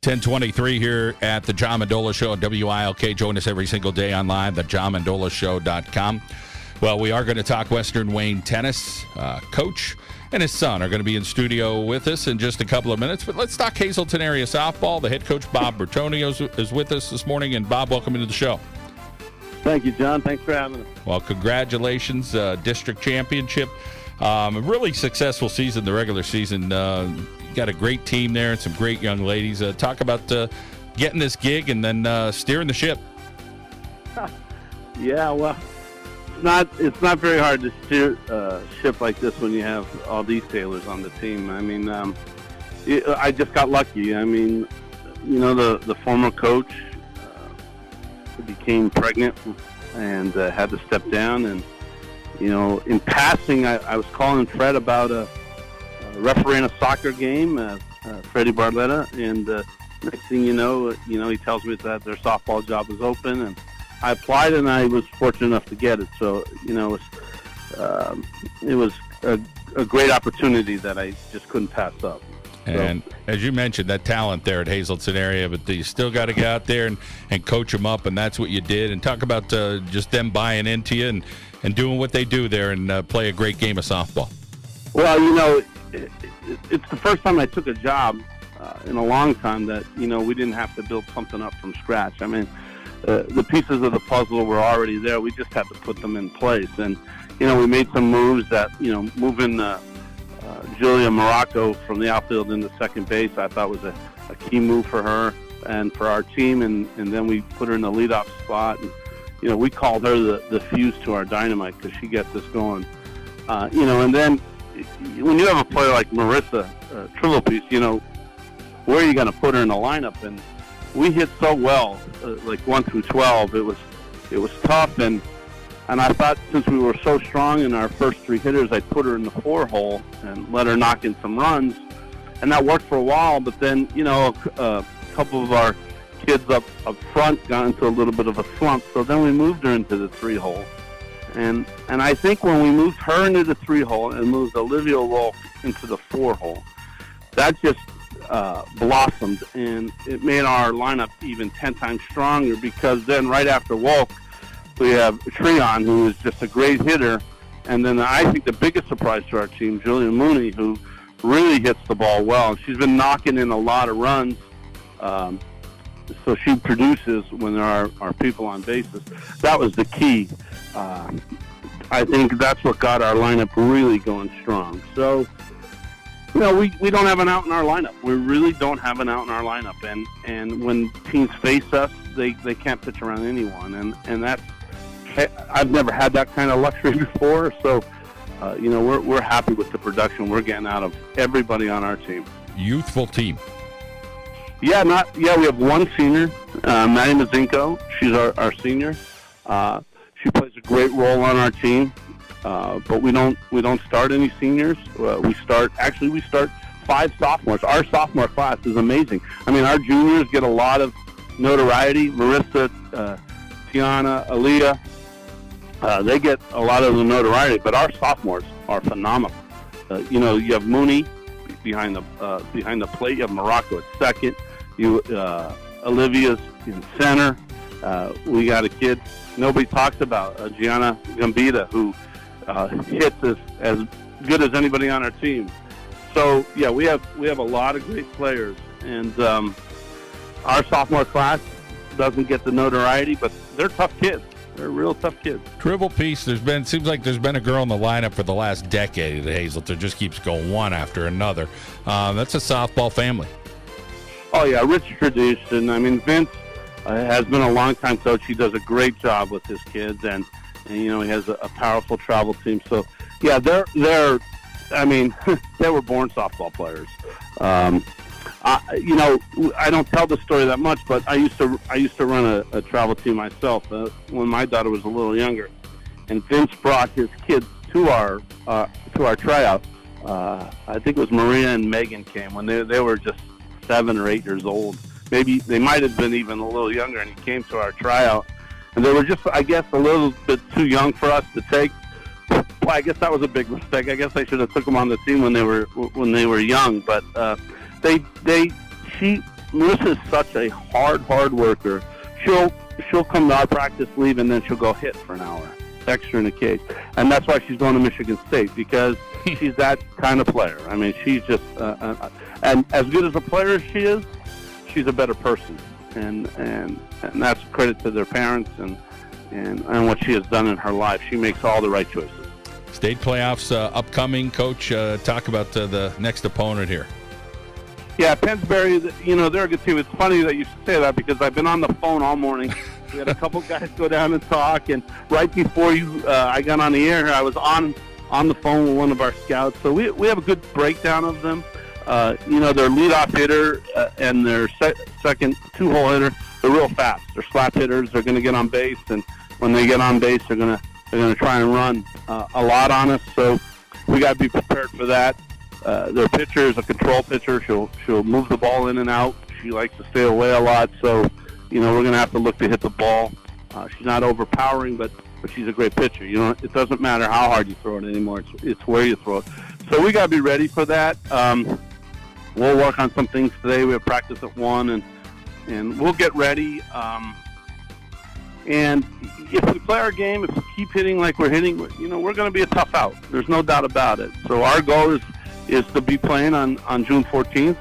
10:23 here at the John Mendola Show at WILK. Join us every single day online, thejohnmendolashow.com. Well, we are going to talk Western Wayne tennis. Coach and his son are going to be in studio with us in just a couple of minutes. But let's talk Hazleton Area Softball. The head coach, Bob Bertoni, is with us this morning. And, Bob, welcome into the show. Thank you, John. Thanks for having us. Well, congratulations. District championship. A really successful season, the regular season. You got a great team there and some great young ladies. Talk about getting this gig and then steering the ship. Yeah, well, it's not very hard to steer a ship like this when you have all these sailors on the team. I mean, I just got lucky. I mean, you know, the former coach became pregnant and had to step down. And, you know, in passing, I was calling Fred about refereeing a soccer game, Freddie Barletta, and next thing you know, he tells me that their softball job was open, and I applied, and I was fortunate enough to get it. So, you know, it was a great opportunity that I just couldn't pass up. And as you mentioned, that talent there at Hazleton area, but you still got to get out there and coach them up, and that's what you did. And talk about just them buying into you and doing what they do there and play a great game of softball. Well, you know, it's the first time I took a job in a long time that, you know, we didn't have to build something up from scratch. I mean, the pieces of the puzzle were already there. We just had to put them in place. And, you know, we made some moves that, you know, moving Julia Morocco from the outfield into second base, I thought was a key move for her and for our team. And then we put her in the leadoff spot. And, you know, we called her the fuse to our dynamite because she gets us going. You know, and then when you have a player like Marissa Trilopiece, you know, where are you going to put her in the lineup? And we hit so well, like 1 through 12. It was tough, and I thought since we were so strong in our first three hitters, I'd put her in the 4-hole and let her knock in some runs, and that worked for a while. But then, you know, a couple of our kids up front got into a little bit of a slump, so then we moved her into the 3-hole. And I think when we moved her into the 3-hole and moved Olivia Work into the 4-hole, that just blossomed, and it made our lineup even 10 times stronger, because then right after Wolf, we have Treon, who is just a great hitter, and then I think the biggest surprise to our team, Julia Mooney, who really hits the ball well. She's been knocking in a lot of runs, so she produces when there are people on bases. That was the key. I think that's what got our lineup really going strong. So, you know, we don't have an out in our lineup. We really don't have an out in our lineup. And when teams face us, they can't pitch around anyone. And that's, I've never had that kind of luxury before. So, you know, we're happy with the production we're getting out of everybody on our team. Youthful team. Yeah, we have one senior, Maddie Mazinko. She's our senior. She plays a great role on our team. But we don't start any seniors. We start 5 sophomores. Our sophomore class is amazing. I mean, our juniors get a lot of notoriety. Marissa, Tiana, Aaliyah, they get a lot of the notoriety. But our sophomores are phenomenal. You know, you have Mooney behind the plate. You have Morocco at second. Olivia's in center. We got a kid nobody talks about, Gianna Gambita, who hits as good as anybody on our team. So yeah, we have a lot of great players, and our sophomore class doesn't get the notoriety, but they're tough kids. They're real tough kids. Trilopiece, seems like there's been a girl in the lineup for the last decade at Hazleton. Just keeps going one after another. That's a softball family. Oh yeah, rich tradition. I mean, Vince has been a long-time coach. He does a great job with his kids, and you know, he has a powerful travel team. So yeah, they're I mean, they were born softball players. You know, I don't tell the story that much, but I used to run a travel team myself when my daughter was a little younger, and Vince brought his kids to our tryout. I think it was Maria and Megan came when they were just 7 or 8 years old. Maybe they might have been even a little younger, and he came to our tryout, and they were just, I guess, a little bit too young for us to take. Well, I guess that was a big mistake. I guess I should have took them on the team when they were young, but Marissa's such a hard worker. She'll come to our practice, leave, and then she'll go hit for an hour extra in the cage. And that's why she's going to Michigan State, because she's that kind of player. I mean, she's just and as good as a player as she is, she's a better person. And that's a credit to their parents and what she has done in her life. She makes all the right choices. State playoffs upcoming. Coach, talk about the next opponent here. Yeah, Pennsbury, they're a good team. It's funny that you say that, because I've been on the phone all morning. We had a couple guys go down and talk, and right before I got on the air, I was on the phone with one of our scouts. So we have a good breakdown of them. Their leadoff hitter and their second two-hole hitter, they're real fast. They're slap hitters. They're going to get on base, and when they get on base, they're going to try and run a lot on us. So we got to be prepared for that. Their pitcher is a control pitcher. She'll move the ball in and out. She likes to stay away a lot. So, we're going to have to look to hit the ball. She's not overpowering, but she's a great pitcher. It doesn't matter how hard you throw it anymore. It's where you throw it. So we got to be ready for that. We'll work on some things today. We have practice at 1, and we'll get ready. And if we play our game, if we keep hitting like we're hitting, we're going to be a tough out. There's no doubt about it. So our goal is to be playing on June 14th,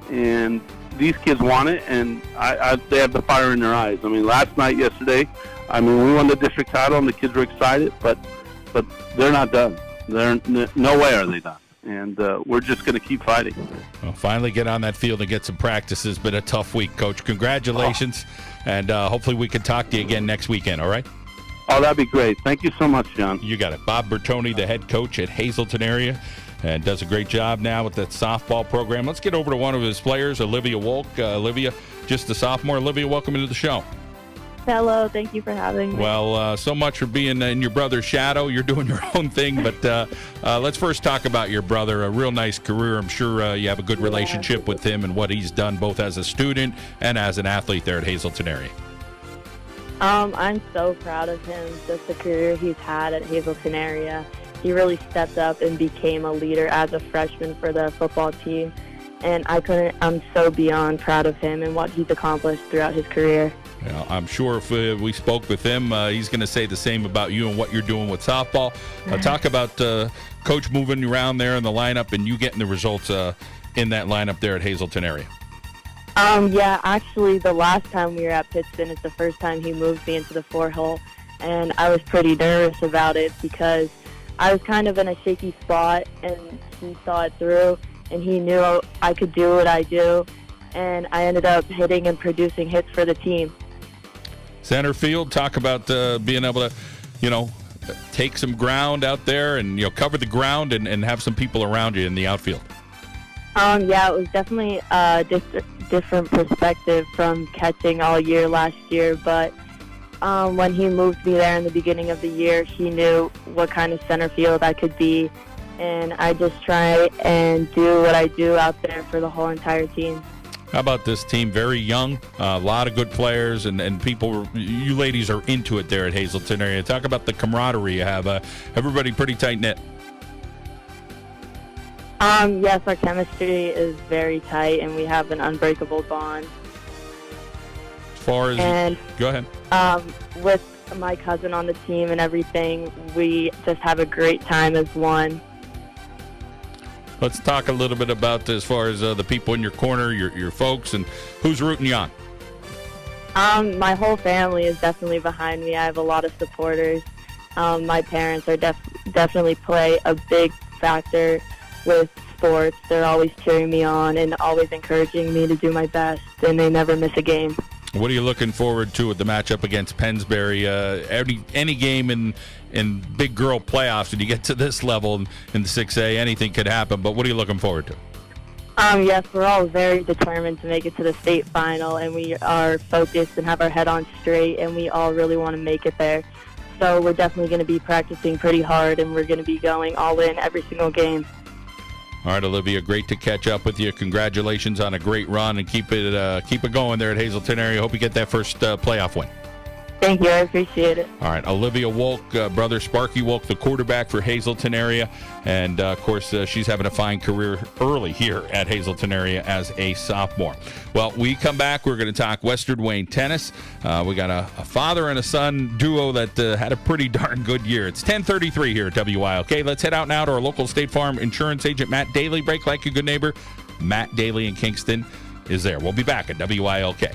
and these kids want it, and they have the fire in their eyes. I mean, yesterday, we won the district title, and the kids were excited, but they're not done. No way are they done. And we're just going to keep fighting. Well, finally get on that field and get some practice. It's been a tough week, Coach. Congratulations, and hopefully we can talk to you again next weekend, all right? Oh, that'd be great. Thank you so much, John. You got it. Bob Bertoni, the head coach at Hazleton Area, and does a great job now with that softball program. Let's get over to one of his players, Olivia Work. Olivia, just a sophomore. Olivia, welcome into the show. Hello, thank you for having me. Well, so much for being in your brother's shadow. You're doing your own thing, but let's first talk about your brother. A real nice career. I'm sure you have a good relationship with him and what he's done both as a student and as an athlete there at Hazleton Area. I'm so proud of him, just the career he's had at Hazleton Area. He really stepped up and became a leader as a freshman for the football team, and I'm so beyond proud of him and what he's accomplished throughout his career. Yeah, I'm sure if we spoke with him, he's going to say the same about you and what you're doing with softball. Talk about Coach moving around there in the lineup and you getting the results in that lineup there at Hazleton Area. Yeah, actually, the last time we were at Pittston, it's the first time he moved me into the 4-hole, and I was pretty nervous about it because I was kind of in a shaky spot, and he saw it through, and he knew I could do what I do, and I ended up hitting and producing hits for the team. Center field, talk about being able to, take some ground out there and, cover the ground and have some people around you in the outfield. Yeah, it was definitely a different perspective from catching all year last year, but when he moved me there in the beginning of the year, he knew what kind of center field I could be, and I just try and do what I do out there for the whole entire team. How about this team? Very young, a lot of good players, and people, you ladies are into it there at Hazleton Area. Talk about the camaraderie you have. Everybody pretty tight-knit. Yes, our chemistry is very tight, and we have an unbreakable bond. As far as go ahead. With my cousin on the team and everything, we just have a great time as one. Let's talk a little bit about as far as the people in your corner, your folks, and who's rooting you on. My whole family is definitely behind me. I have a lot of supporters. My parents are definitely play a big factor with sports. They're always cheering me on and always encouraging me to do my best, and they never miss a game. What are you looking forward to with the matchup against Pennsbury? Any game in big girl playoffs, when you get to this level in the 6A, anything could happen, but what are you looking forward to? Yes, we're all very determined to make it to the state final, and we are focused and have our head on straight, and we all really want to make it there. So we're definitely going to be practicing pretty hard, and we're going to be going all in every single game. All right, Olivia, great to catch up with you. Congratulations on a great run, and keep it going there at Hazleton Area. Hope you get that first playoff win. Thank you. I appreciate it. All right, Olivia Work, brother Sparky Work, the quarterback for Hazleton Area. And, of course, she's having a fine career early here at Hazleton Area as a sophomore. Well, we come back. We're going to talk Western Wayne tennis. We got a father and a son duo that had a pretty darn good year. It's 10:33 here at WILK. Let's head out now to our local State Farm insurance agent, Matt Daly. Break like a good neighbor. Matt Daly in Kingston is there. We'll be back at WILK.